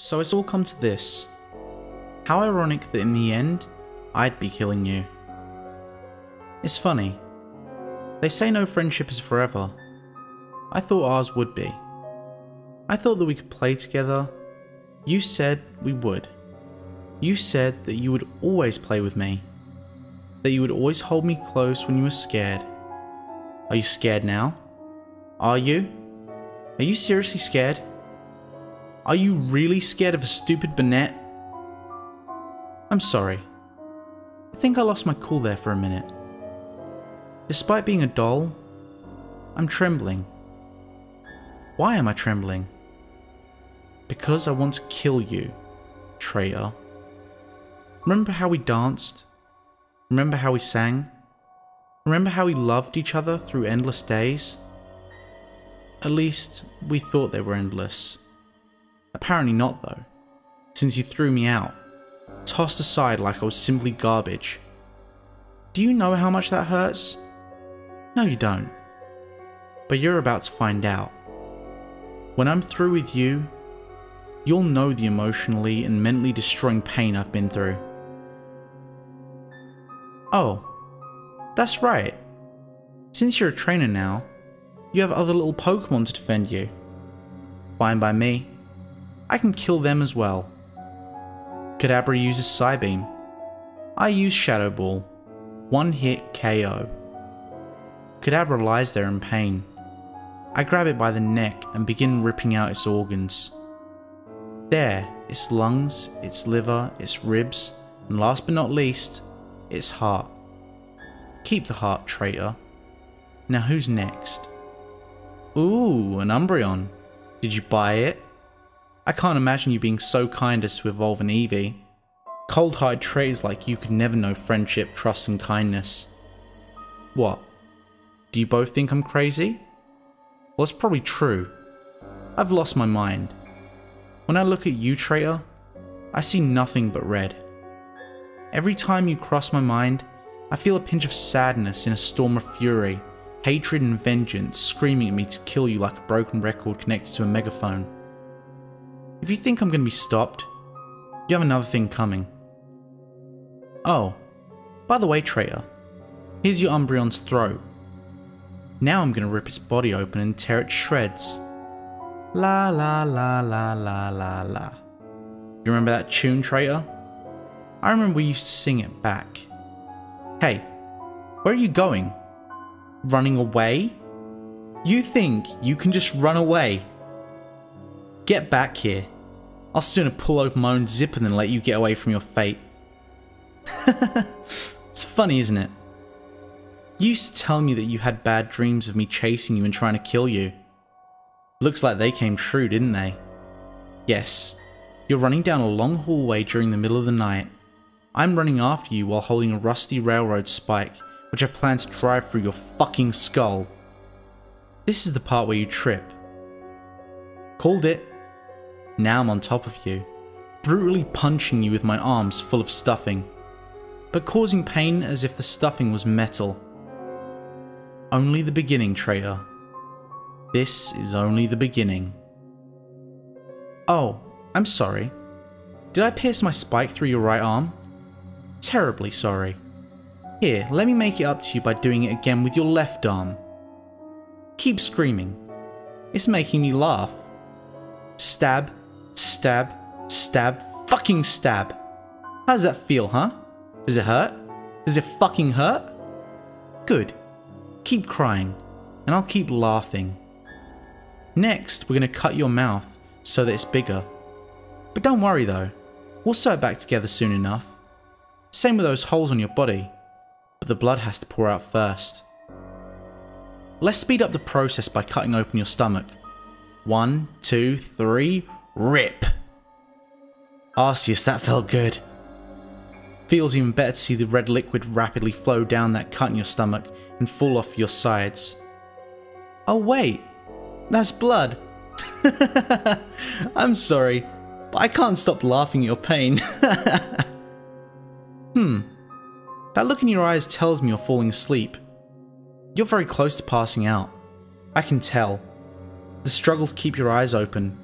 So it's all come to this. How ironic that in the end, I'd be killing you. It's funny. They say no friendship is forever. I thought ours would be. I thought that we could play together. You said we would. You said that you would always play with me. That you would always hold me close when you were scared. Are you scared now? Are you? Are you seriously scared? Are you really scared of a stupid bonnet? I'm sorry. I think I lost my cool there for a minute. Despite being a doll, I'm trembling. Why am I trembling? Because I want to kill you, traitor. Remember how we danced? Remember how we sang? Remember how we loved each other through endless days? At least, we thought they were endless. Apparently not though, since you threw me out, tossed aside like I was simply garbage. Do you know how much that hurts? No you don't. But you're about to find out. When I'm through with you, you'll know the emotionally and mentally destroying pain I've been through. Oh, that's right. Since you're a trainer now, you have other little Pokemon to defend you. Fine by me. I can kill them as well. Kadabra uses Psybeam. I use Shadow Ball. One hit KO. Kadabra lies there in pain. I grab it by the neck and begin ripping out its organs. There, its lungs, its liver, its ribs, and last but not least, its heart. Keep the heart, traitor. Now who's next? Ooh, an Umbreon. Did you buy it? I can't imagine you being so kind as to evolve an Eevee. Cold-hearted traitors like you could never know friendship, trust and kindness. What? Do you both think I'm crazy? Well, it's probably true. I've lost my mind. When I look at you, traitor, I see nothing but red. Every time you cross my mind, I feel a pinch of sadness in a storm of fury, hatred and vengeance screaming at me to kill you like a broken record connected to a megaphone. If you think I'm going to be stopped, you have another thing coming. Oh, by the way, traitor, here's your Umbreon's throat. Now I'm going to rip its body open and tear it to shreds. La la la la la la la. You remember that tune, traitor? I remember we used to sing it back. Hey, where are you going? Running away? You think you can just run away? Get back here. I'll sooner pull open my own zipper than let you get away from your fate. It's funny, isn't it? You used to tell me that you had bad dreams of me chasing you and trying to kill you. Looks like they came true, didn't they? Yes. You're running down a long hallway during the middle of the night. I'm running after you while holding a rusty railroad spike, which I plan to drive through your fucking skull. This is the part where you trip. Called it. Now I'm on top of you, brutally punching you with my arms full of stuffing, but causing pain as if the stuffing was metal. Only the beginning, traitor. This is only the beginning. Oh, I'm sorry. Did I pierce my spike through your right arm? Terribly sorry. Here, let me make it up to you by doing it again with your left arm. Keep screaming. It's making me laugh. Stab, stab, stab, fucking stab. How does that feel, huh? Does it hurt? Does it fucking hurt? Good. Keep crying, and I'll keep laughing. Next, we're going to cut your mouth so that it's bigger. But don't worry though, we'll sew it back together soon enough. Same with those holes on your body, but the blood has to pour out first. Let's speed up the process by cutting open your stomach. 1, 2, 3, rip! Arceus, that felt good. Feels even better to see the red liquid rapidly flow down that cut in your stomach and fall off your sides. Oh wait, that's blood. I'm sorry, but I can't stop laughing at your pain. That look in your eyes tells me you're falling asleep. You're very close to passing out. I can tell. The struggle to keep your eyes open.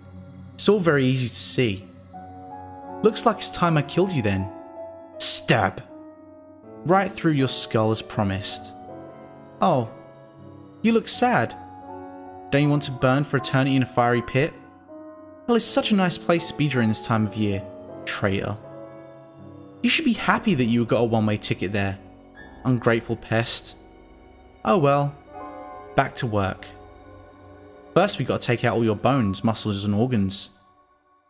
It's all very easy to see. Looks like it's time I killed you then. Stab! Right through your skull as promised. Oh, you look sad. Don't you want to burn for eternity in a fiery pit? Well, it's such a nice place to be during this time of year, traitor. You should be happy that you got a one-way ticket there, ungrateful pest. Oh well, back to work. First we got to take out all your bones, muscles and organs.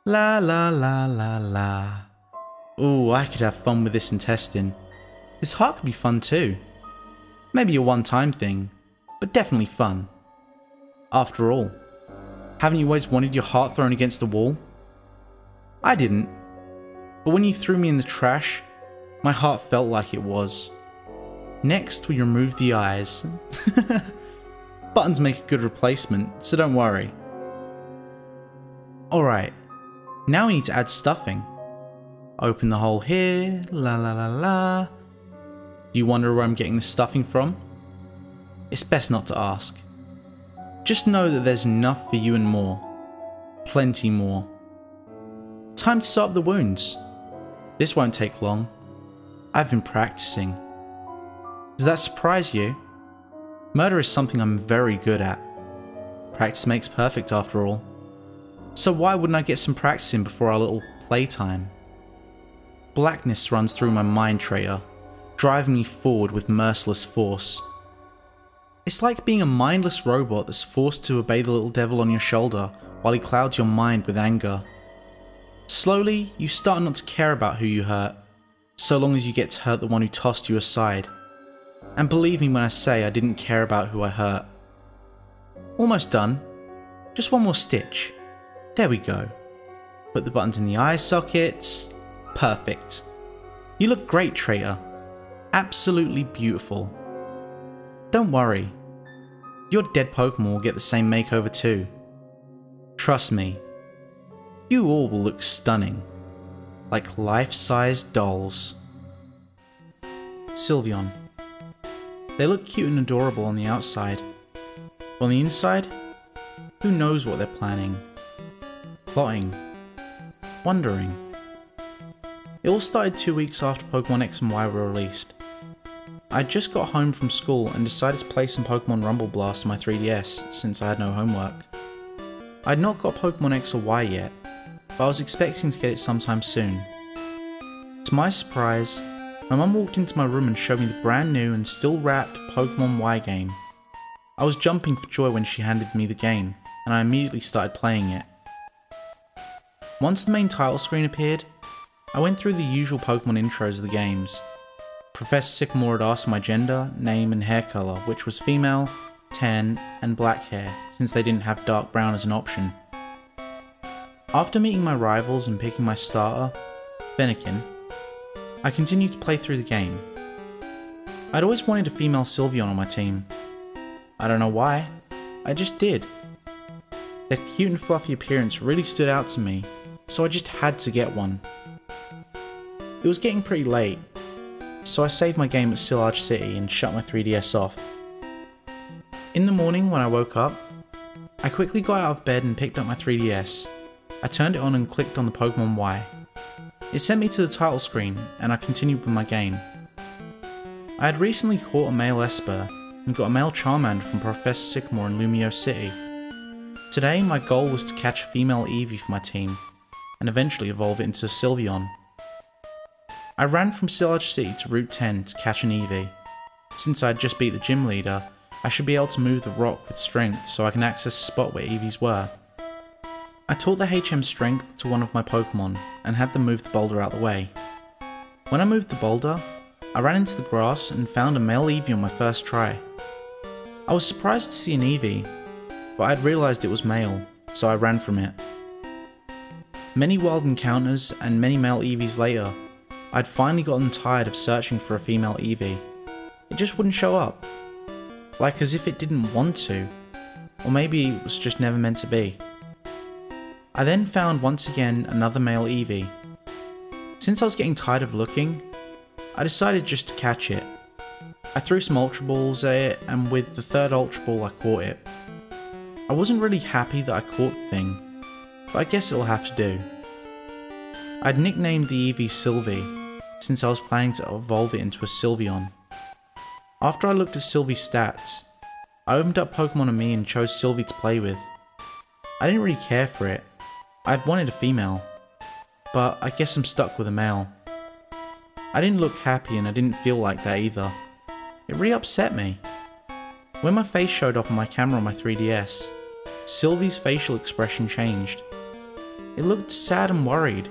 La la la la la. Ooh, I could have fun with this intestine. This heart could be fun too. Maybe a one-time thing, but definitely fun. After all, haven't you always wanted your heart thrown against the wall? I didn't, but when you threw me in the trash, my heart felt like it was. Next, we remove the eyes. Buttons make a good replacement, so don't worry. Alright, now we need to add stuffing. Open the hole here, la la la la. Do you wonder where I'm getting the stuffing from? It's best not to ask. Just know that there's enough for you and more. Plenty more. Time to sew up the wounds. This won't take long. I've been practicing. Does that surprise you? Murder is something I'm very good at. Practice makes perfect after all. So why wouldn't I get some practice in before our little playtime? Blackness runs through my mind, traitor, driving me forward with merciless force. It's like being a mindless robot that's forced to obey the little devil on your shoulder while he clouds your mind with anger. Slowly, you start not to care about who you hurt, so long as you get to hurt the one who tossed you aside. And believe me when I say I didn't care about who I hurt. Almost done. Just one more stitch. There we go. Put the buttons in the eye sockets. Perfect. You look great, traitor. Absolutely beautiful. Don't worry. Your dead Pokemon will get the same makeover too. Trust me. You all will look stunning. Like life-sized dolls. Sylveon. They look cute and adorable on the outside. On the inside, who knows what they're planning? Plotting. Wondering. It all started 2 weeks after Pokemon X and Y were released. I just got home from school and decided to play some Pokemon Rumble Blast on my 3DS since I had no homework. I'd not got Pokemon X or Y yet, but I was expecting to get it sometime soon. To my surprise, my mum walked into my room and showed me the brand new and still wrapped Pokemon Y game. I was jumping for joy when she handed me the game, and I immediately started playing it. Once the main title screen appeared, I went through the usual Pokemon intros of the games. Professor Sycamore had asked my gender, name and hair colour, which was female, tan and black hair, since they didn't have dark brown as an option. After meeting my rivals and picking my starter, Fennekin, I continued to play through the game. I'd always wanted a female Sylveon on my team. I don't know why, I just did. Their cute and fluffy appearance really stood out to me, so I just had to get one. It was getting pretty late, so I saved my game at Sillage City and shut my 3DS off. In the morning when I woke up, I quickly got out of bed and picked up my 3DS. I turned it on and clicked on the Pokemon Y. It sent me to the title screen and I continued with my game. I had recently caught a male Esper and got a male Charmander from Professor Sycamore in Lumio City. Today my goal was to catch a female Eevee for my team and eventually evolve it into Sylveon. I ran from Sillage City to Route 10 to catch an Eevee. Since I had just beat the gym leader, I should be able to move the rock with strength so I can access the spot where Eevees were. I taught the HM strength to one of my Pokemon and had them move the boulder out the way. When I moved the boulder, I ran into the grass and found a male Eevee on my first try. I was surprised to see an Eevee, but I had realised it was male, so I ran from it. Many wild encounters and many male Eevees later, I'd finally gotten tired of searching for a female Eevee. It just wouldn't show up. Like as if it didn't want to. Or maybe it was just never meant to be. I then found once again another male Eevee. Since I was getting tired of looking, I decided just to catch it. I threw some Ultra Balls at it and with the third Ultra Ball I caught it. I wasn't really happy that I caught the thing, but I guess it'll have to do. I'd nicknamed the Eevee Sylvie, since I was planning to evolve it into a Sylveon. After I looked at Sylvie's stats, I opened up Pokemon.me and chose Sylvie to play with. I didn't really care for it. I'd wanted a female, but I guess I'm stuck with a male. I didn't look happy and I didn't feel like that either. It really upset me. When my face showed up on my camera on my 3DS, Sylvie's facial expression changed. It looked sad and worried.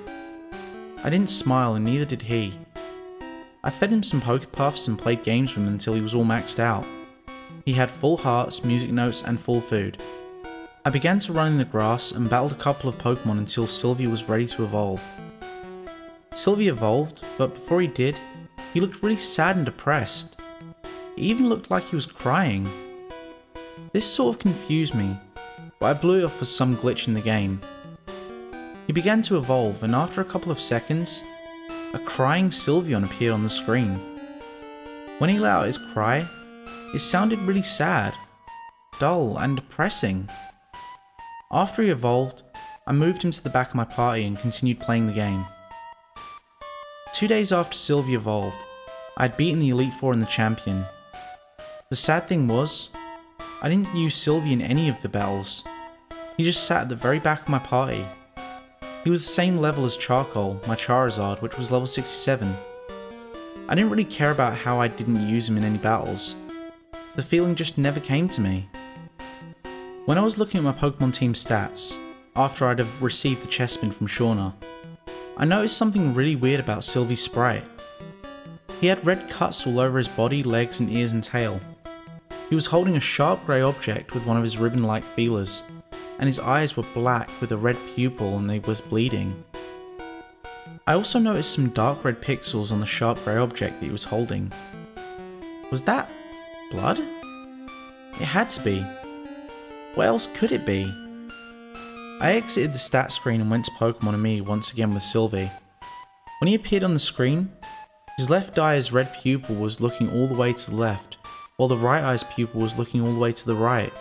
I didn't smile and neither did he. I fed him some Pokepuffs and played games with him until he was all maxed out. He had full hearts, music notes and full food. I began to run in the grass and battled a couple of Pokemon until Sylvie was ready to evolve. Sylvie evolved, but before he did, he looked really sad and depressed. He even looked like he was crying. This sort of confused me, but I blew it off as some glitch in the game. He began to evolve, and after a couple of seconds, a crying Sylveon appeared on the screen. When he let out his cry, it sounded really sad, dull and depressing. After he evolved, I moved him to the back of my party and continued playing the game. 2 days after Sylvie evolved, I had beaten the Elite Four and the Champion. The sad thing was, I didn't use Sylvie in any of the battles. He just sat at the very back of my party. He was the same level as Charcoal, my Charizard, which was level 67. I didn't really care about how I didn't use him in any battles. The feeling just never came to me. When I was looking at my Pokemon team stats, after I'd have received the chestpin from Shauna, I noticed something really weird about Sylvie's sprite. He had red cuts all over his body, legs and ears and tail. He was holding a sharp grey object with one of his ribbon-like feelers, and his eyes were black with a red pupil and they was bleeding. I also noticed some dark red pixels on the sharp grey object that he was holding. Was that blood? It had to be. What else could it be? I exited the stat screen and went to Pokemon.me once again with Sylvie. When he appeared on the screen, his left eye's red pupil was looking all the way to the left, while the right eye's pupil was looking all the way to the right.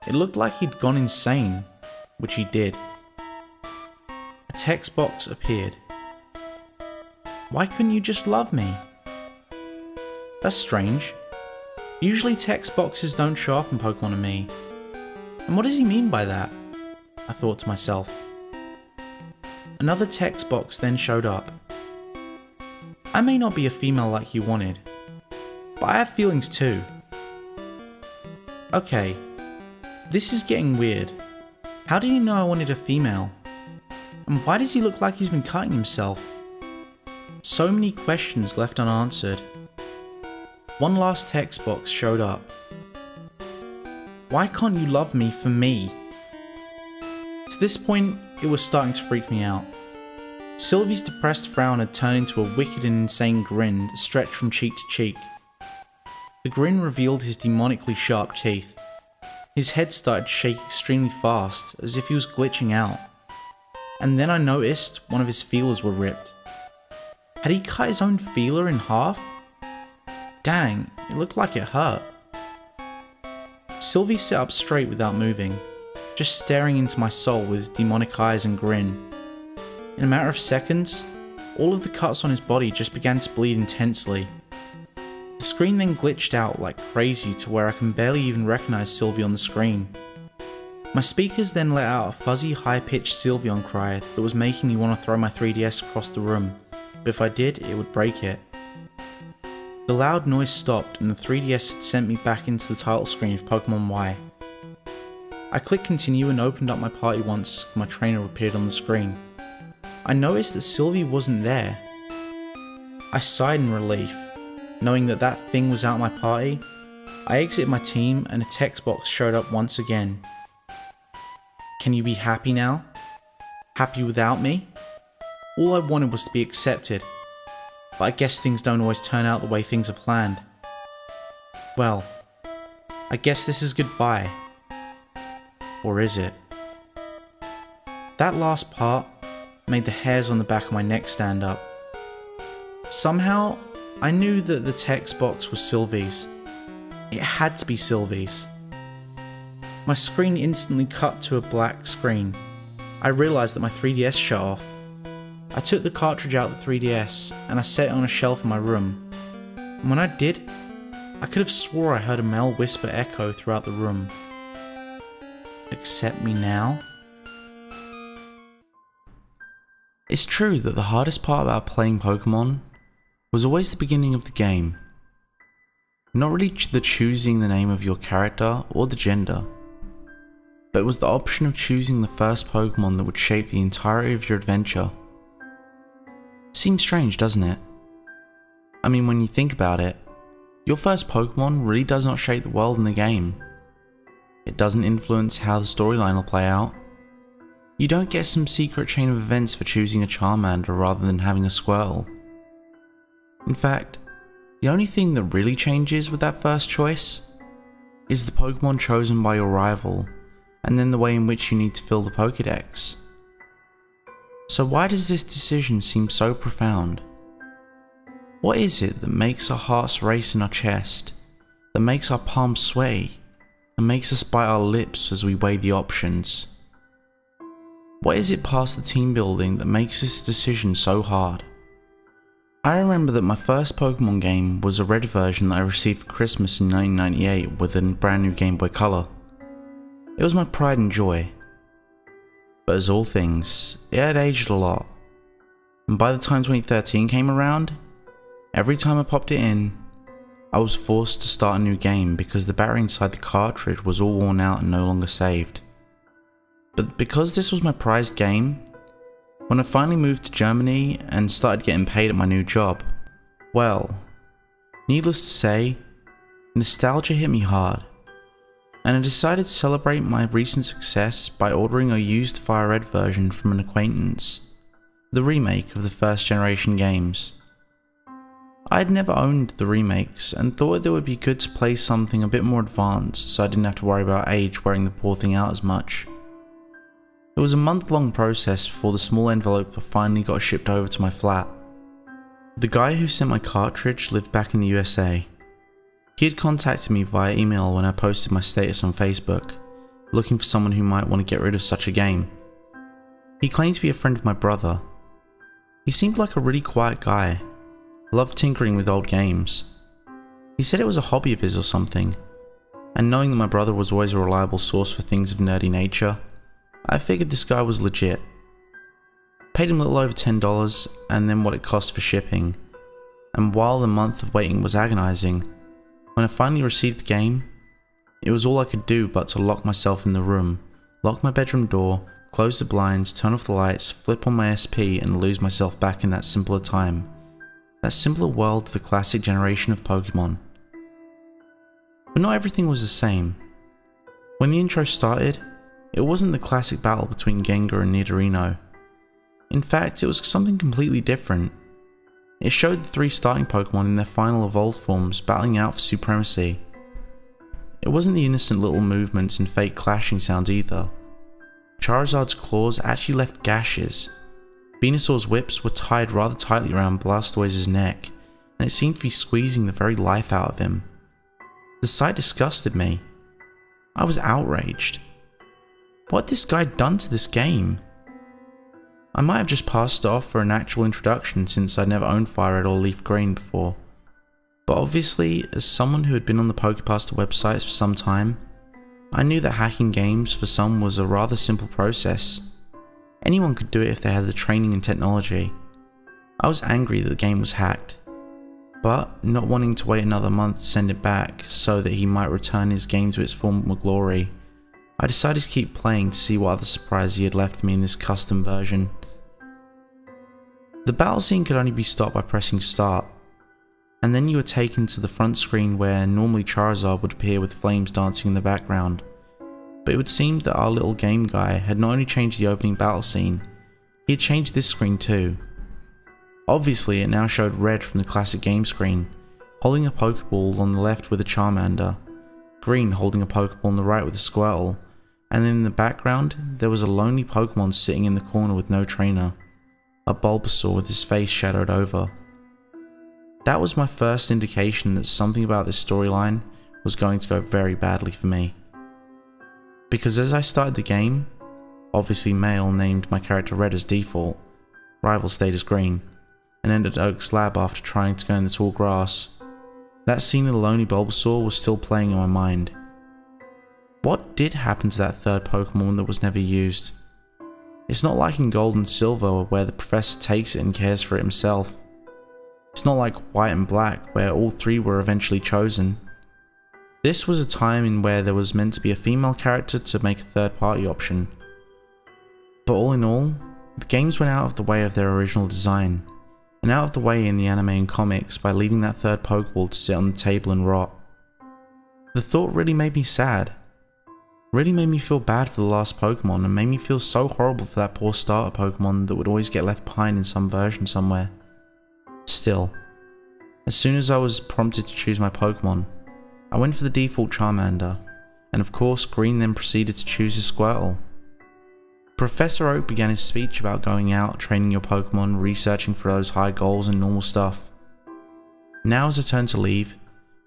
It looked like he'd gone insane, which he did. A text box appeared. Why couldn't you just love me? That's strange. Usually text boxes don't show up in Pokemon.me. And what does he mean by that? I thought to myself. Another text box then showed up. I may not be a female like you wanted, but I have feelings too. Okay, this is getting weird. How did he know I wanted a female? And why does he look like he's been cutting himself? So many questions left unanswered. One last text box showed up. Why can't you love me for me? To this point, it was starting to freak me out. Sylvie's depressed frown had turned into a wicked and insane grin that stretched from cheek to cheek. The grin revealed his demonically sharp teeth. His head started to shake extremely fast, as if he was glitching out. And then I noticed one of his feelers were ripped. Had he cut his own feeler in half? Dang, it looked like it hurt. Sylvie sat up straight without moving, just staring into my soul with his demonic eyes and grin. In a matter of seconds, all of the cuts on his body just began to bleed intensely. The screen then glitched out like crazy to where I can barely even recognize Sylvie on the screen. My speakers then let out a fuzzy, high-pitched Sylveon cry that was making me want to throw my 3DS across the room, but if I did, it would break it. The loud noise stopped and the 3DS had sent me back into the title screen of Pokemon Y. I clicked continue and opened up my party once my trainer appeared on the screen. I noticed that Sylvie wasn't there. I sighed in relief, knowing that that thing was out of my party. I exited my team and a text box showed up once again. Can you be happy now? Happy without me? All I wanted was to be accepted, but I guess things don't always turn out the way things are planned. Well, I guess this is goodbye. Or is it? That last part made the hairs on the back of my neck stand up. Somehow, I knew that the text box was Sylvie's. It had to be Sylvie's. My screen instantly cut to a black screen. I realised that my 3DS shut off. I I took the cartridge out of the 3DS and I set it on a shelf in my room. And when I did, I could have swore I heard a male whisper echo throughout the room. Accept me now? It's true that the hardest part about playing Pokemon was always the beginning of the game. Not really the choosing the name of your character or the gender, but it was the option of choosing the first Pokemon that would shape the entirety of your adventure. Seems strange, doesn't it? I mean, when you think about it, your first Pokemon really does not shape the world in the game. It doesn't influence how the storyline will play out. You don't get some secret chain of events for choosing a Charmander rather than having a Squirtle. In fact, the only thing that really changes with that first choice is the Pokemon chosen by your rival, and then the way in which you need to fill the Pokédex. So why does this decision seem so profound? What is it that makes our hearts race in our chest, that makes our palms sway, and makes us bite our lips as we weigh the options? What is it past the team building that makes this decision so hard? I remember that my first Pokemon game was a red version that I received for Christmas in 1998 with a brand new Game Boy Color. It was my pride and joy. But as all things, it had aged a lot. And by the time 2013 came around, every time I popped it in, I was forced to start a new game because the battery inside the cartridge was all worn out and no longer saved. But because this was my prized game, when I finally moved to Germany and started getting paid at my new job, well, needless to say, nostalgia hit me hard, and I decided to celebrate my recent success by ordering a used Fire Red version from an acquaintance, the remake of the first generation games. I had never owned the remakes and thought it would be good to play something a bit more advanced so I didn't have to worry about age wearing the poor thing out as much. It was a month-long process before the small envelope finally got shipped over to my flat. The guy who sent my cartridge lived back in the USA. He had contacted me via email when I posted my status on Facebook, looking for someone who might want to get rid of such a game. He claimed to be a friend of my brother. He seemed like a really quiet guy, loved tinkering with old games. He said it was a hobby of his or something, and knowing that my brother was always a reliable source for things of nerdy nature, I figured this guy was legit. Paid him a little over $10 and then what it cost for shipping, and while the month of waiting was agonizing, when I finally received the game, it was all I could do but to lock myself in the room, lock my bedroom door, close the blinds, turn off the lights, flip on my SP and lose myself back in that simpler time, that simpler world of the classic generation of Pokemon. But not everything was the same. When the intro started, it wasn't the classic battle between Gengar and Nidorino. In fact, it was something completely different. It showed the three starting Pokemon in their final evolved forms battling out for supremacy. It wasn't the innocent little movements and fake clashing sounds either. Charizard's claws actually left gashes. Venusaur's whips were tied rather tightly around Blastoise's neck, and it seemed to be squeezing the very life out of him. The sight disgusted me. I was outraged. What had this guy done to this game? I might have just passed it off for an actual introduction since I'd never owned Fire Red or Leaf Green before. But obviously, as someone who had been on the Pokepasta websites for some time, I knew that hacking games for some was a rather simple process. Anyone could do it if they had the training and technology. I was angry that the game was hacked, but not wanting to wait another month to send it back so that he might return his game to its former glory, I decided to keep playing to see what other surprise he had left for me in this custom version. The battle scene could only be stopped by pressing start, and then you were taken to the front screen where normally Charizard would appear with flames dancing in the background. But it would seem that our little game guy had not only changed the opening battle scene, he had changed this screen too. Obviously it now showed red from the classic game screen, holding a Pokeball on the left with a Charmander, green holding a Pokeball on the right with a Squirtle, and then in the background there was a lonely Pokemon sitting in the corner with no trainer, a Bulbasaur with his face shadowed over. That was my first indication that something about this storyline was going to go very badly for me. Because as I started the game, obviously male named my character Red as default, Rival stayed as green, and entered Oak's lab after trying to go in the tall grass. That scene of the lonely Bulbasaur was still playing in my mind. What did happen to that third Pokemon that was never used? It's not like in Gold and Silver where the professor takes it and cares for it himself. It's not like White and Black where all three were eventually chosen. This was a time in where there was meant to be a female character to make a third party option. But all in all, the games went out of the way of their original design, and out of the way in the anime and comics by leaving that third Pokeball to sit on the table and rot. The thought really made me sad. Really made me feel bad for the last Pokemon and made me feel so horrible for that poor starter Pokemon that would always get left behind in some version somewhere. Still, as soon as I was prompted to choose my Pokemon, I went for the default Charmander, and of course Green then proceeded to choose his Squirtle. Professor Oak began his speech about going out, training your Pokemon, researching for those high goals and normal stuff. Now as I turned to leave,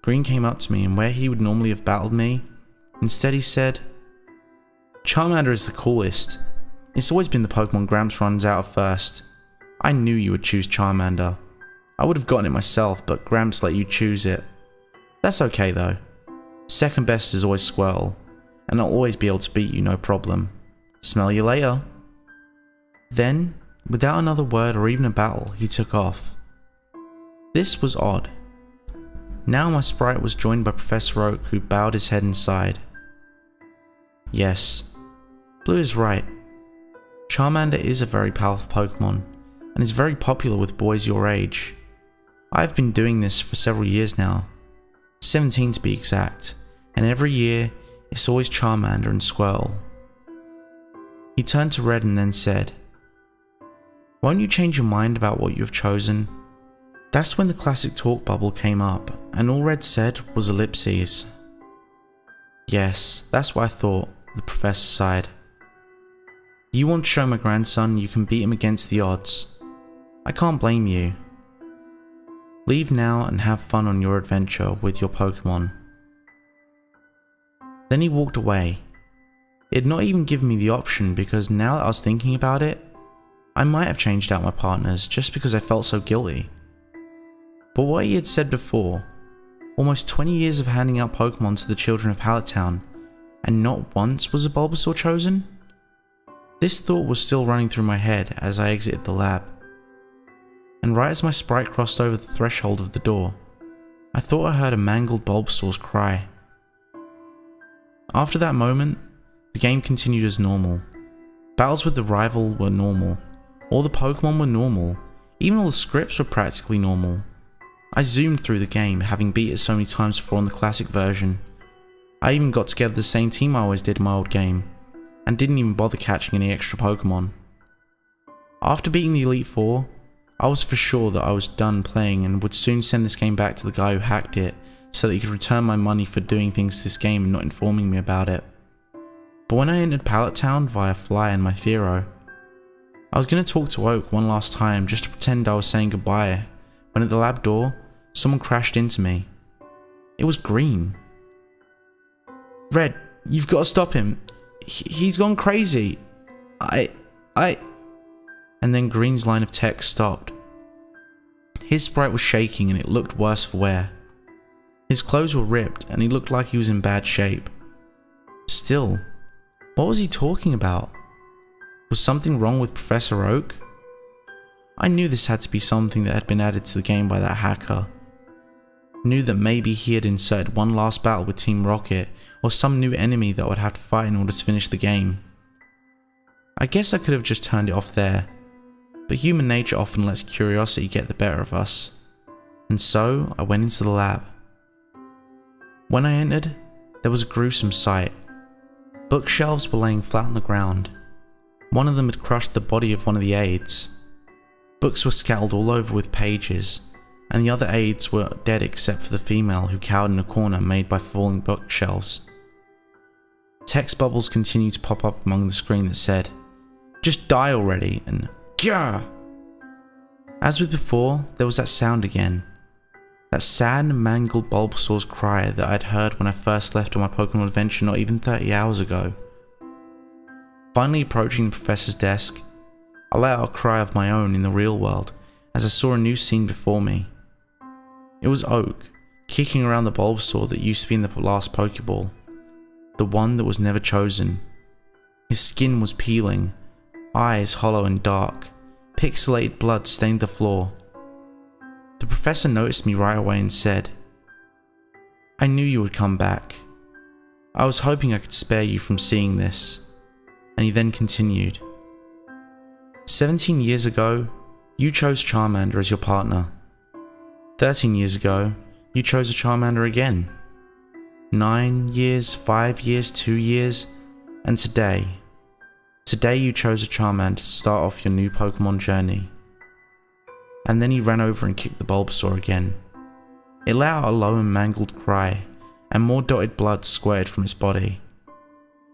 Green came up to me, and where he would normally have battled me, instead he said, "Charmander is the coolest. It's always been the Pokemon Gramps runs out of first. I knew you would choose Charmander. I would have gotten it myself, but Gramps let you choose it. That's okay though. Second best is always Squirtle, and I'll always be able to beat you no problem. Smell you later." Then, without another word or even a battle, he took off. This was odd. Now my sprite was joined by Professor Oak, who bowed his head and sighed. Yes, Blue is right. Charmander is a very powerful Pokemon, and is very popular with boys your age. I've been doing this for several years now, 17 to be exact, and every year it's always Charmander and Squirtle. He turned to Red and then said, "Won't you change your mind about what you have chosen?" That's when the classic talk bubble came up, and all Red said was ellipses. "Yes, that's what I thought," the professor sighed. "You want to show my grandson you can beat him against the odds. I can't blame you. Leave now and have fun on your adventure with your Pokemon." Then he walked away. It had not even given me the option, because now that I was thinking about it, I might have changed out my partners just because I felt so guilty. But what he had said before, almost 20 years of handing out Pokemon to the children of Pallet Town, and not once was a Bulbasaur chosen? This thought was still running through my head as I exited the lab. And right as my sprite crossed over the threshold of the door, I thought I heard a mangled Bulbasaur's cry. After that moment, the game continued as normal. Battles with the rival were normal. All the Pokemon were normal. Even all the scripts were practically normal. I zoomed through the game, having beat it so many times before on the classic version. I even got together the same team I always did in my old game, and didn't even bother catching any extra Pokemon. After beating the Elite Four, I was for sure that I was done playing and would soon send this game back to the guy who hacked it, so that he could return my money for doing things to this game and not informing me about it. But when I entered Pallet Town via Fly and my Fearow, I was going to talk to Oak one last time just to pretend I was saying goodbye, when at the lab door, someone crashed into me. It was Green. "Red, you've got to stop him. He's gone crazy. And then Green's line of text stopped. His sprite was shaking and it looked worse for wear. His clothes were ripped and he looked like he was in bad shape. Still, what was he talking about? Was something wrong with Professor Oak? I knew this had to be something that had been added to the game by that hacker. Knew that maybe he had inserted one last battle with Team Rocket, or some new enemy that I would have to fight in order to finish the game. I guess I could have just turned it off there, but human nature often lets curiosity get the better of us, and so I went into the lab. When I entered, there was a gruesome sight. Bookshelves were laying flat on the ground. One of them had crushed the body of one of the aides. Books were scattered all over with pages, and the other aides were dead except for the female who cowered in a corner made by falling bookshelves. Text bubbles continued to pop up among the screen that said, "Just die already," and "Gah!" As with before, there was that sound again. That sad and mangled Bulbasaur's cry that I'd heard when I first left on my Pokemon adventure not even 30 hours ago. Finally approaching the professor's desk, I let out a cry of my own in the real world as I saw a new scene before me. It was Oak, kicking around the Bulbasaur that used to be in the last Pokeball, the one that was never chosen. His skin was peeling, eyes hollow and dark, pixelated blood stained the floor. The professor noticed me right away and said, "I knew you would come back. I was hoping I could spare you from seeing this." And he then continued, 17 years ago, you chose Charmander as your partner. 13 years ago, you chose a Charmander again. 9 years, 5 years, 2 years, and today you chose a Charmander to start off your new Pokemon journey. And then he ran over and kicked the Bulbasaur again. It let out a low and mangled cry, and more dotted blood squirted from its body.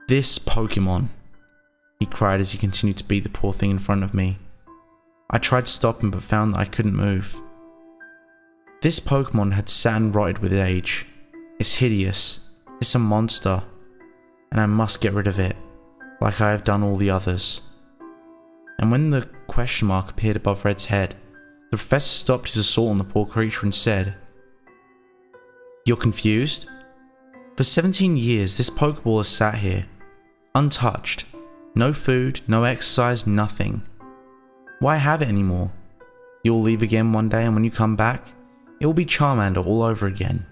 "This Pokemon," he cried as he continued to beat the poor thing in front of me. I tried to stop him but found that I couldn't move. This Pokemon had sat and rotted with age. It's hideous, it's a monster, and I must get rid of it, like I have done all the others. And when the question mark appeared above Red's head, the professor stopped his assault on the poor creature and said, "You're confused? For 17 years this Pokeball has sat here, untouched. No food, no exercise, nothing. Why have it anymore? You'll leave again one day and when you come back, it will be Charmander all over again.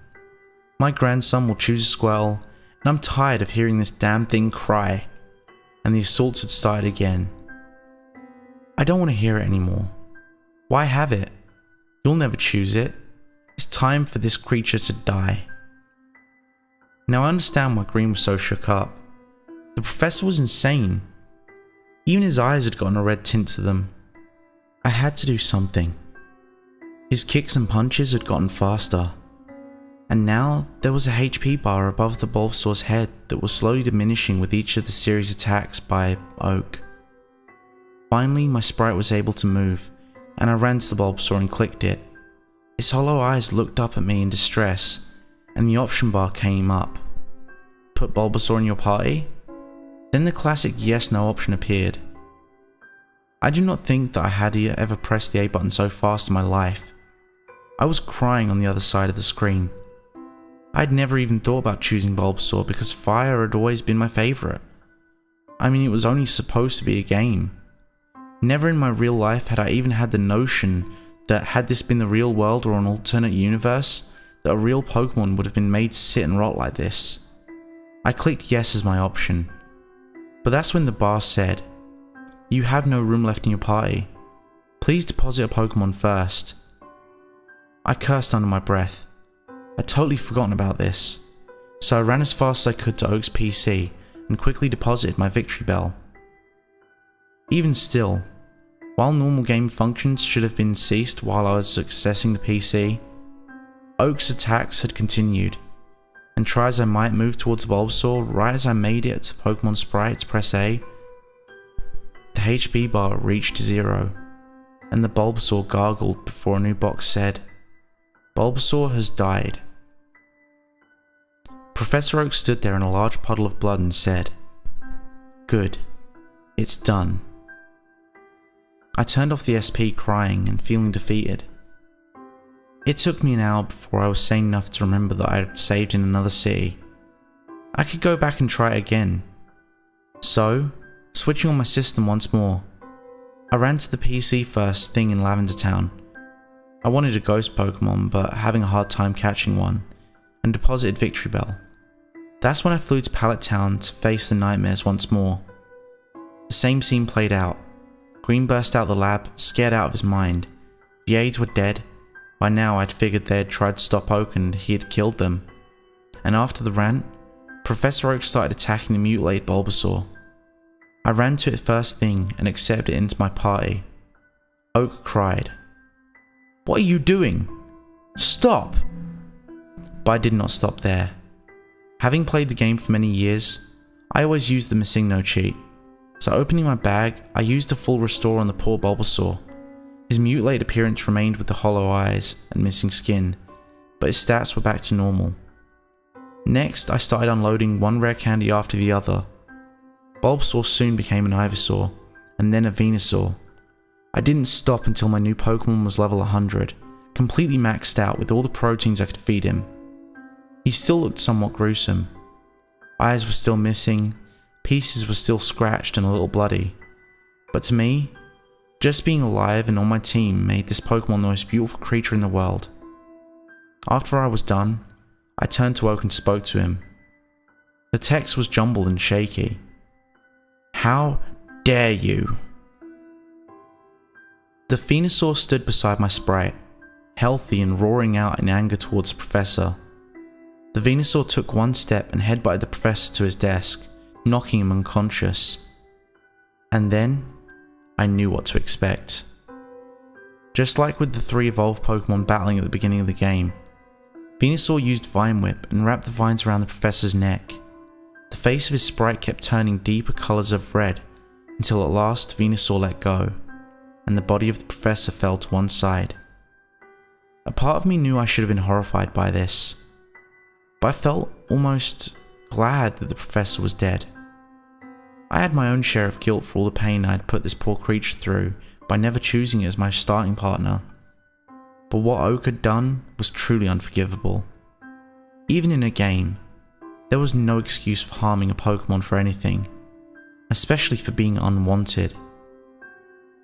My grandson will choose a Squirtle, and I'm tired of hearing this damn thing cry." And the assaults had started again. "I don't want to hear it anymore. Why have it? You'll never choose it. It's time for this creature to die." Now I understand why Green was so shook up. The professor was insane. Even his eyes had gotten a red tint to them. I had to do something. His kicks and punches had gotten faster. And now there was a HP bar above the Bulbasaur's head that was slowly diminishing with each of the series attacks by Oak. Finally my sprite was able to move, and I ran to the Bulbasaur and clicked it. Its hollow eyes looked up at me in distress, and the option bar came up. Put Bulbasaur in your party? Then the classic yes/no option appeared. I do not think that I had ever pressed the A button so fast in my life. I was crying on the other side of the screen. I had never even thought about choosing Bulbasaur because fire had always been my favourite. I mean, it was only supposed to be a game. Never in my real life had I even had the notion that had this been the real world or an alternate universe, that a real Pokemon would have been made to sit and rot like this. I clicked yes as my option. But that's when the bar said, "You have no room left in your party. Please deposit a Pokemon first." I cursed under my breath. I'd totally forgotten about this. So I ran as fast as I could to Oak's PC and quickly deposited my victory bell. Even still, while normal game functions should have been ceased while I was accessing the PC, Oak's attacks had continued, and try as I might move towards Bulbasaur right as I made it to Pokemon Sprite to press A, the HP bar reached 0, and the Bulbasaur gargled before a new box said, "Bulbasaur has died." Professor Oak stood there in a large puddle of blood and said, "Good, it's done." I turned off the SP crying and feeling defeated. It took me an hour before I was sane enough to remember that I had saved in another city. I could go back and try it again. So, switching on my system once more, I ran to the PC first thing in Lavender Town. I wanted a ghost Pokemon but having a hard time catching one, and deposited Victory Bell. That's when I flew to Pallet Town to face the nightmares once more. The same scene played out. Green burst out the lab, scared out of his mind. The aides were dead. By now I'd figured they had tried to stop Oak and he had killed them. And after the rant, Professor Oak started attacking the mutilated Bulbasaur. I ran to it first thing and accepted it into my party. Oak cried, "What are you doing? Stop!" But I did not stop there. Having played the game for many years, I always used the missing no cheat. So opening my bag, I used a full restore on the poor Bulbasaur. His mutilated appearance remained with the hollow eyes and missing skin, but his stats were back to normal. Next, I started unloading one rare candy after the other. Bulbasaur soon became an Ivysaur, and then a Venusaur, I didn't stop until my new Pokemon was level 100, completely maxed out with all the proteins I could feed him. He still looked somewhat gruesome. Eyes were still missing, pieces were still scratched and a little bloody. But to me, just being alive and on my team made this Pokemon the most beautiful creature in the world. After I was done, I turned to Oak and spoke to him. The text was jumbled and shaky. "How dare you?" The Venusaur stood beside my sprite, healthy and roaring out in anger towards the Professor. The Venusaur took one step and headbutted the Professor to his desk, knocking him unconscious. And then, I knew what to expect. Just like with the 3 evolved Pokemon battling at the beginning of the game, Venusaur used Vine Whip and wrapped the vines around the Professor's neck. The face of his sprite kept turning deeper colours of red until at last Venusaur let go, and the body of the Professor fell to one side. A part of me knew I should have been horrified by this, but I felt almost glad that the Professor was dead. I had my own share of guilt for all the pain I had put this poor creature through by never choosing it as my starting partner. But what Oak had done was truly unforgivable. Even in a game, there was no excuse for harming a Pokemon for anything, especially for being unwanted.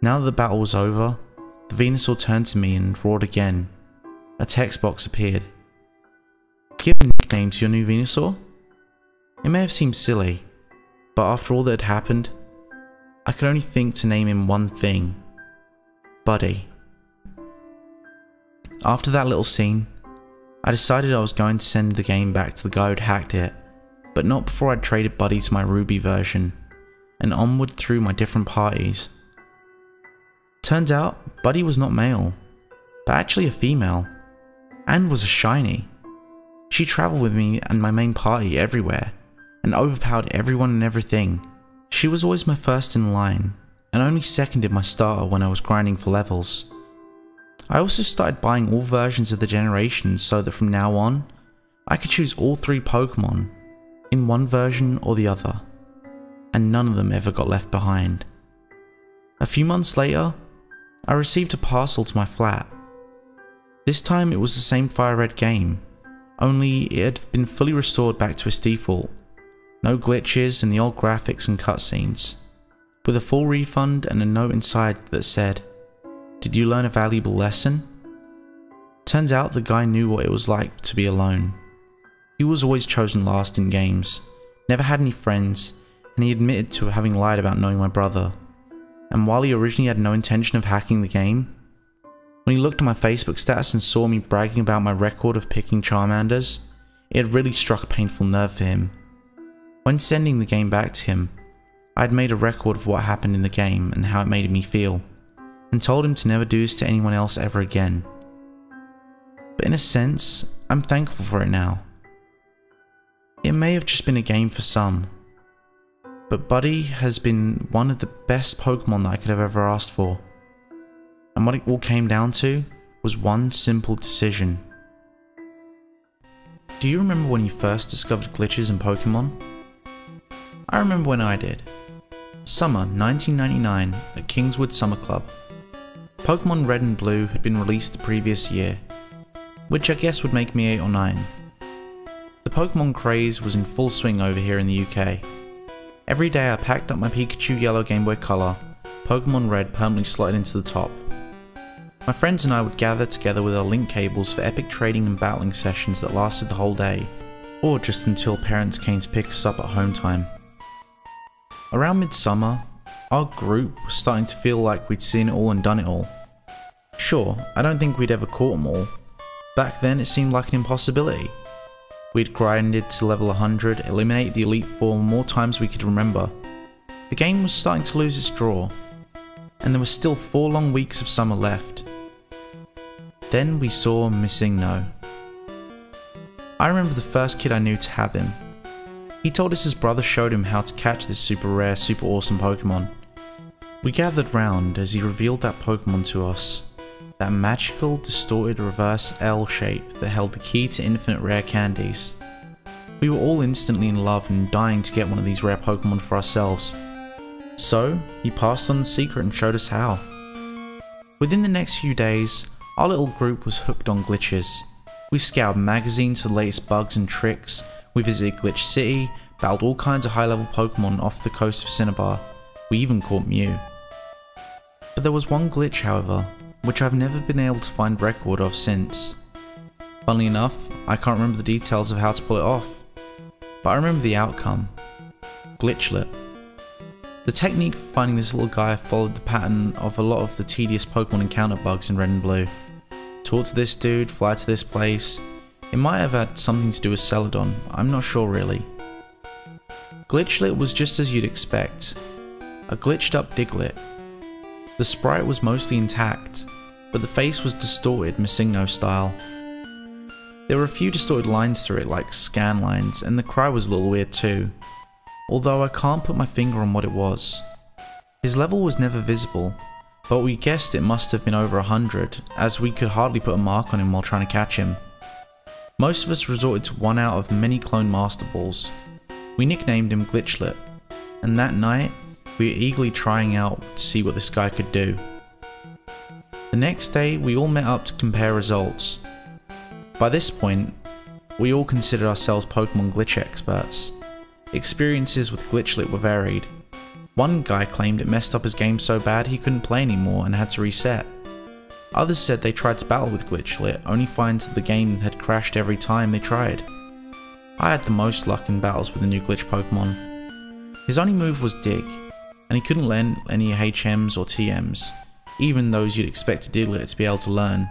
Now that the battle was over, the Venusaur turned to me and roared again. A text box appeared. "Give a nickname to your new Venusaur?" It may have seemed silly, but after all that had happened, I could only think to name him one thing: Buddy. After that little scene, I decided I was going to send the game back to the guy who'd hacked it, but not before I'd traded Buddy to my Ruby version, and onward through my different parties. Turns out, Buddy was not male, but actually a female, and was a shiny. She travelled with me and my main party everywhere, and overpowered everyone and everything. She was always my first in line, and only seconded my starter when I was grinding for levels. I also started buying all versions of the generations so that from now on, I could choose all 3 Pokemon, in one version or the other, and none of them ever got left behind. A few months later, I received a parcel to my flat. This time it was the same Fire Red game, only it had been fully restored back to its default. No glitches and the old graphics and cutscenes, with a full refund and a note inside that said, "Did you learn a valuable lesson?" Turns out the guy knew what it was like to be alone. He was always chosen last in games, never had any friends, and he admitted to having lied about knowing my brother. And while he originally had no intention of hacking the game, when he looked at my Facebook status and saw me bragging about my record of picking Charmanders, it had really struck a painful nerve for him. When sending the game back to him, I had made a record of what happened in the game and how it made me feel, and told him to never do this to anyone else ever again. But in a sense, I'm thankful for it now. It may have just been a game for some, but Buddy has been one of the best Pokemon that I could have ever asked for. And what it all came down to was one simple decision. Do you remember when you first discovered glitches in Pokemon? I remember when I did. Summer 1999 at Kingswood Summer Club. Pokemon Red and Blue had been released the previous year, which I guess would make me 8 or 9. The Pokemon craze was in full swing over here in the UK. Every day I packed up my Pikachu Yellow Game Boy Color, Pokemon Red permanently slotted into the top. My friends and I would gather together with our link cables for epic trading and battling sessions that lasted the whole day, or just until parents came to pick us up at home time. Around midsummer, our group was starting to feel like we'd seen it all and done it all. Sure, I don't think we'd ever caught them all. Back then it seemed like an impossibility. We'd grinded to level 100, eliminated the Elite Four more times we could remember. The game was starting to lose its draw, and there were still 4 long weeks of summer left. Then we saw Missing No. I remember the first kid I knew to have him. He told us his brother showed him how to catch this super rare, super awesome Pokemon. We gathered round as he revealed that Pokemon to us. That magical, distorted reverse L shape that held the key to infinite rare candies. We were all instantly in love and dying to get one of these rare Pokemon for ourselves. So, he passed on the secret and showed us how. Within the next few days, our little group was hooked on glitches. We scoured magazines for the latest bugs and tricks, we visited Glitch City, battled all kinds of high-level Pokemon off the coast of Cinnabar. We even caught Mew. But there was one glitch, however, which I've never been able to find record of since. Funnily enough, I can't remember the details of how to pull it off, but I remember the outcome. Glitchlet. The technique for finding this little guy followed the pattern of a lot of the tedious Pokemon encounter bugs in Red and Blue. Talk to this dude, fly to this place. It might have had something to do with Celadon, I'm not sure really. Glitchlet was just as you'd expect. A glitched up Diglett. The sprite was mostly intact, but the face was distorted Masigno style. There were a few distorted lines through it like scan lines, and the cry was a little weird too, although I can't put my finger on what it was. His level was never visible, but we guessed it must have been over 100, as we could hardly put a mark on him while trying to catch him. Most of us resorted to one out of many clone Master Balls. We nicknamed him Glitchlet, and that night we were eagerly trying out to see what this guy could do. The next day we all met up to compare results. By this point, we all considered ourselves Pokemon glitch experts. Experiences with Glitchlet were varied. One guy claimed it messed up his game so bad he couldn't play anymore and had to reset. Others said they tried to battle with Glitchlet, only finds that the game had crashed every time they tried. I had the most luck in battles with the new glitch Pokemon. His only move was Dig, and he couldn't learn any HMs or TMs, even those you'd expect a Diglett to be able to learn.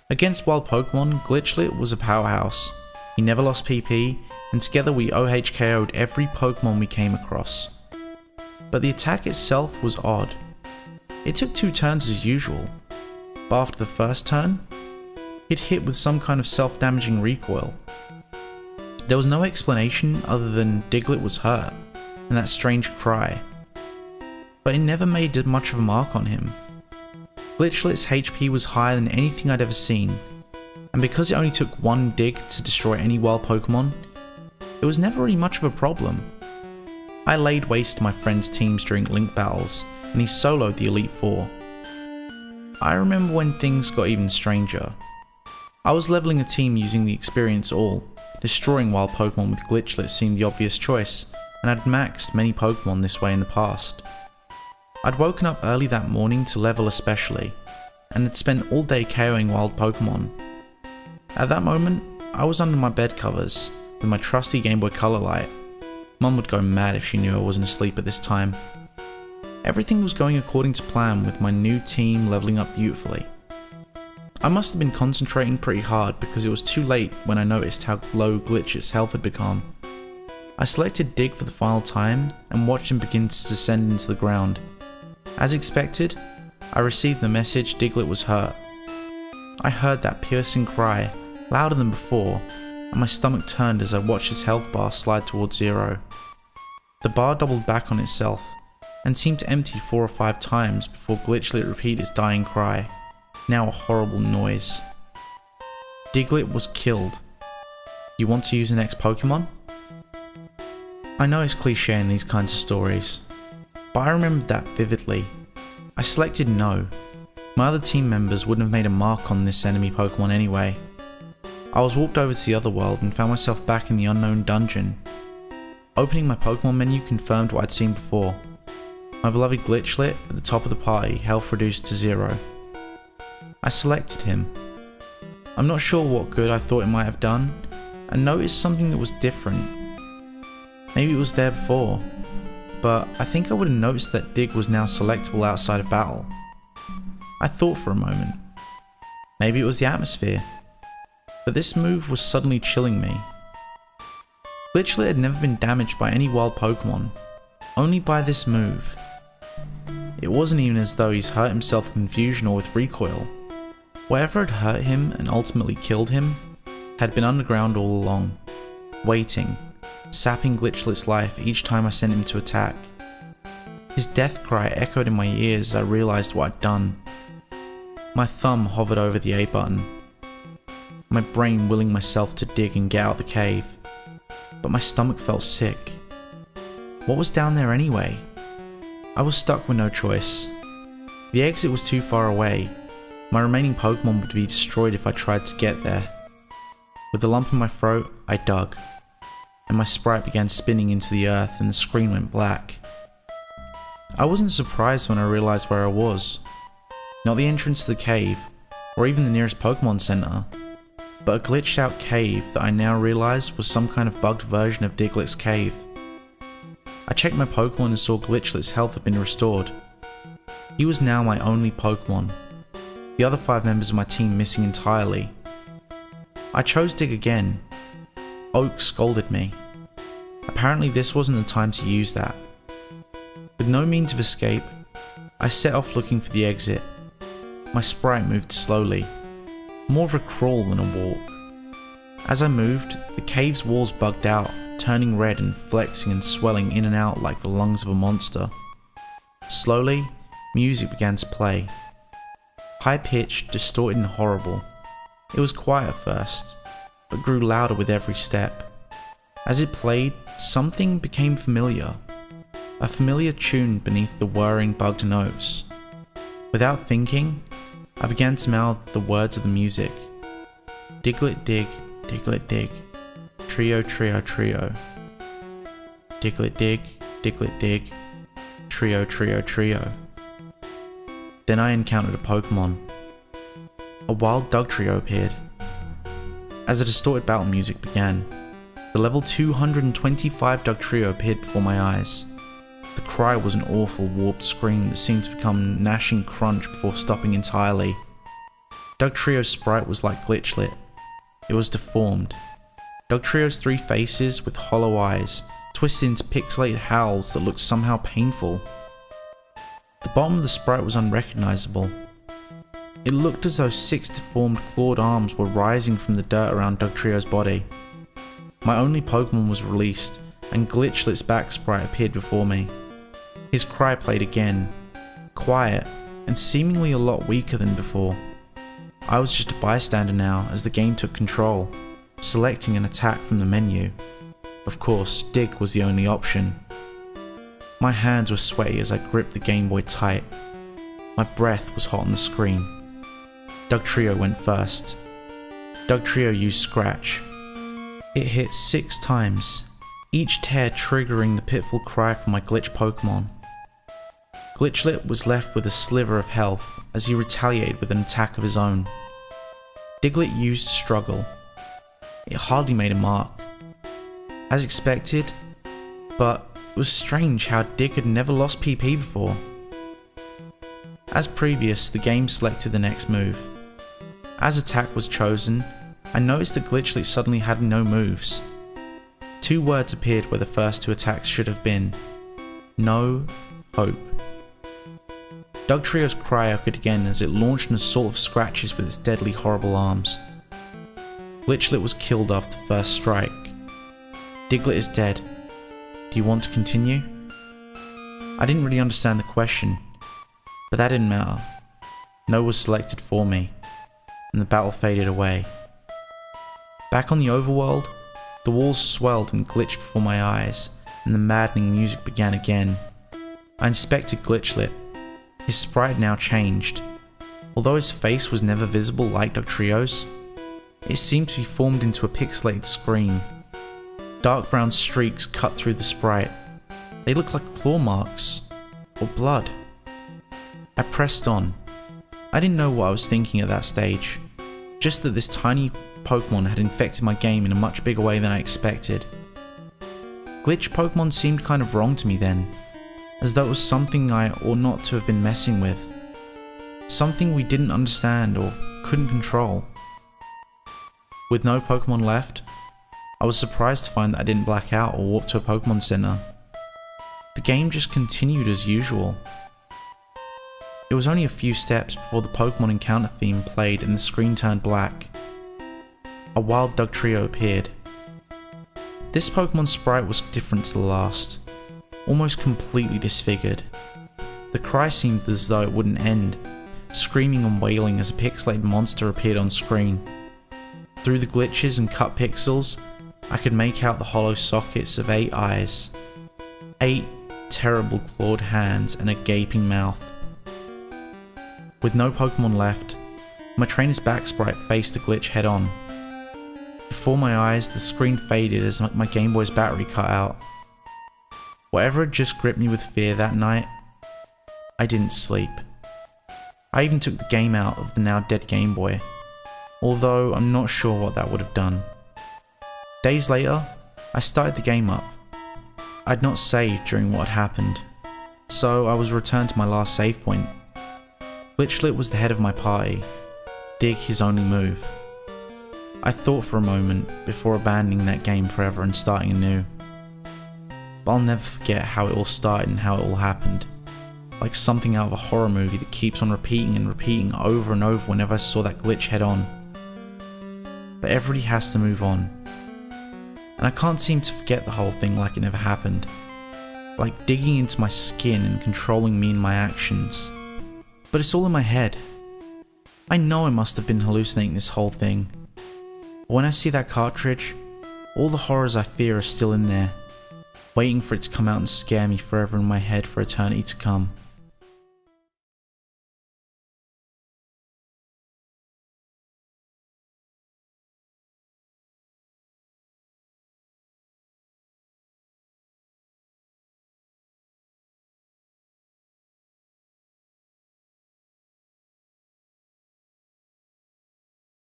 Against wild Pokemon, Glitchlet was a powerhouse. He never lost PP, and together we OHKO'd every Pokemon we came across. But the attack itself was odd. It took 2 turns as usual, but after the first turn, it hit with some kind of self-damaging recoil. There was no explanation other than Diglett was hurt, and that strange cry. But it never made much of a mark on him. Glitchlet's HP was higher than anything I'd ever seen, and because it only took 1 dig to destroy any wild Pokemon, it was never really much of a problem. I laid waste to my friend's teams during Link battles, and he soloed the Elite Four. I remember when things got even stranger. I was leveling a team using the Experience All. Destroying wild Pokemon with Glitchlet seemed the obvious choice, and I'd maxed many Pokemon this way in the past. I'd woken up early that morning to level especially, and had spent all day KOing wild Pokemon. At that moment, I was under my bed covers, with my trusty Game Boy Color light. Mum would go mad if she knew I wasn't asleep at this time. Everything was going according to plan with my new team leveling up beautifully. I must have been concentrating pretty hard because it was too late when I noticed how low Glitch's health had become. I selected Dig for the final time and watched him begin to descend into the ground. As expected, I received the message Diglett was hurt. I heard that piercing cry, louder than before, and my stomach turned as I watched his health bar slide towards 0. The bar doubled back on itself, and seemed to empty 4 or 5 times before Glitchlet repeated his dying cry, now a horrible noise. Diglett was killed. You want to use the next Pokemon? I know it's cliche in these kinds of stories, but I remembered that vividly. I selected no. My other team members wouldn't have made a mark on this enemy Pokemon anyway. I was walked over to the other world and found myself back in the unknown dungeon. Opening my Pokemon menu confirmed what I'd seen before. My beloved Glitchlet at the top of the party, health reduced to 0. I selected him. I'm not sure what good I thought it might have done, and noticed something that was different. Maybe it was there before, but I think I would have noticed that Dig was now selectable outside of battle. I thought for a moment. Maybe it was the atmosphere, but this move was suddenly chilling me. Glitchlet had never been damaged by any wild Pokemon, only by this move. It wasn't even as though he's hurt himself with confusion or with recoil. Whatever had hurt him and ultimately killed him had been underground all along, waiting, sapping Glitchlet's life each time I sent him to attack. His death cry echoed in my ears as I realised what I'd done. My thumb hovered over the A button, my brain willing myself to dig and get out the cave, but my stomach felt sick. What was down there anyway? I was stuck with no choice. The exit was too far away. My remaining Pokemon would be destroyed if I tried to get there. With a lump in my throat, I dug, and my sprite began spinning into the earth and the screen went black. I wasn't surprised when I realized where I was. Not the entrance to the cave, or even the nearest Pokemon Center, but a glitched out cave that I now realized was some kind of bugged version of Diglett's cave. I checked my Pokemon and saw Glitchlet's health had been restored. He was now my only Pokemon, the other 5 members of my team missing entirely. I chose Dig again. Oak scolded me. Apparently this wasn't the time to use that. With no means of escape, I set off looking for the exit. My sprite moved slowly, more of a crawl than a walk. As I moved, the cave's walls bugged out, turning red and flexing and swelling in and out like the lungs of a monster. Slowly, music began to play. High-pitched, distorted and horrible. It was quiet at first, but grew louder with every step. As it played, something became familiar. A familiar tune beneath the whirring bugged notes. Without thinking, I began to mouth the words of the music. Diglett dig, Diglett dig. Trio, trio, trio. Diglett dig, Diglett dig. Trio, trio, trio. Then I encountered a Pokemon. A wild Dugtrio appeared. As the distorted battle music began, the level 225 Dugtrio appeared before my eyes. The cry was an awful warped scream that seemed to become gnashing crunch before stopping entirely. Dugtrio's sprite was like Glitchlet. It was deformed. Dugtrio's 3 faces with hollow eyes twisted into pixelated howls that looked somehow painful. The bottom of the sprite was unrecognizable. It looked as though 6 deformed clawed arms were rising from the dirt around Dugtrio's body. My only Pokemon was released, and Glitchlet's back sprite appeared before me. His cry played again, quiet and seemingly a lot weaker than before. I was just a bystander now as the game took control, selecting an attack from the menu. Of course, Dig was the only option. My hands were sweaty as I gripped the Game Boy tight. My breath was hot on the screen. Dugtrio went first. Dugtrio used Scratch. It hit 6 times, each tear triggering the pitiful cry from my glitch Pokemon. Glitchlet was left with a sliver of health as he retaliated with an attack of his own. Diglett used Struggle. It hardly made a mark. As expected, but it was strange how Dig had never lost PP before. As previous, the game selected the next move. As attack was chosen, I noticed that Glitchlet suddenly had no moves. 2 words appeared where the first 2 attacks should have been. No hope. Dugtrio's cry echoed again as it launched an assault of scratches with its deadly horrible arms. Glitchlet was killed after the first strike. Diglett is dead. Do you want to continue? I didn't really understand the question, but that didn't matter. No was selected for me, and the battle faded away. Back on the overworld, the walls swelled and glitched before my eyes, and the maddening music began again. I inspected Glitchlet. His sprite had now changed. Although his face was never visible like Dugtrio's, it seemed to be formed into a pixelated screen. Dark brown streaks cut through the sprite. They looked like claw marks, or blood. I pressed on. I didn't know what I was thinking at that stage, just that this tiny Pokemon had infected my game in a much bigger way than I expected. Glitch Pokemon seemed kind of wrong to me then, as though it was something I ought not to have been messing with. Something we didn't understand or couldn't control. With no Pokemon left, I was surprised to find that I didn't black out or walk to a Pokemon Center. The game just continued as usual. It was only a few steps before the Pokemon encounter theme played and the screen turned black. A wild Dugtrio appeared. This Pokemon sprite was different to the last, almost completely disfigured. The cry seemed as though it wouldn't end, screaming and wailing as a pixelated monster appeared on screen. Through the glitches and cut pixels, I could make out the hollow sockets of 8 eyes, 8 terrible clawed hands and a gaping mouth. With no Pokemon left, my trainer's back sprite faced the glitch head on. Before my eyes, the screen faded as my Game Boy's battery cut out. Whatever had just gripped me with fear that night, I didn't sleep. I even took the game out of the now dead Game Boy, although I'm not sure what that would have done. Days later, I started the game up. I'd not saved during what had happened, so I was returned to my last save point. Glitchlet was the head of my party, Dig his only move. I thought for a moment before abandoning that game forever and starting anew. But I'll never forget how it all started and how it all happened. Like something out of a horror movie that keeps on repeating and repeating over and over whenever I saw that glitch head on. But everybody has to move on. And I can't seem to forget the whole thing like it never happened. Like digging into my skin and controlling me and my actions. But it's all in my head. I know I must have been hallucinating this whole thing. But when I see that cartridge, all the horrors I fear are still in there, waiting for it to come out and scare me forever in my head for eternity to come.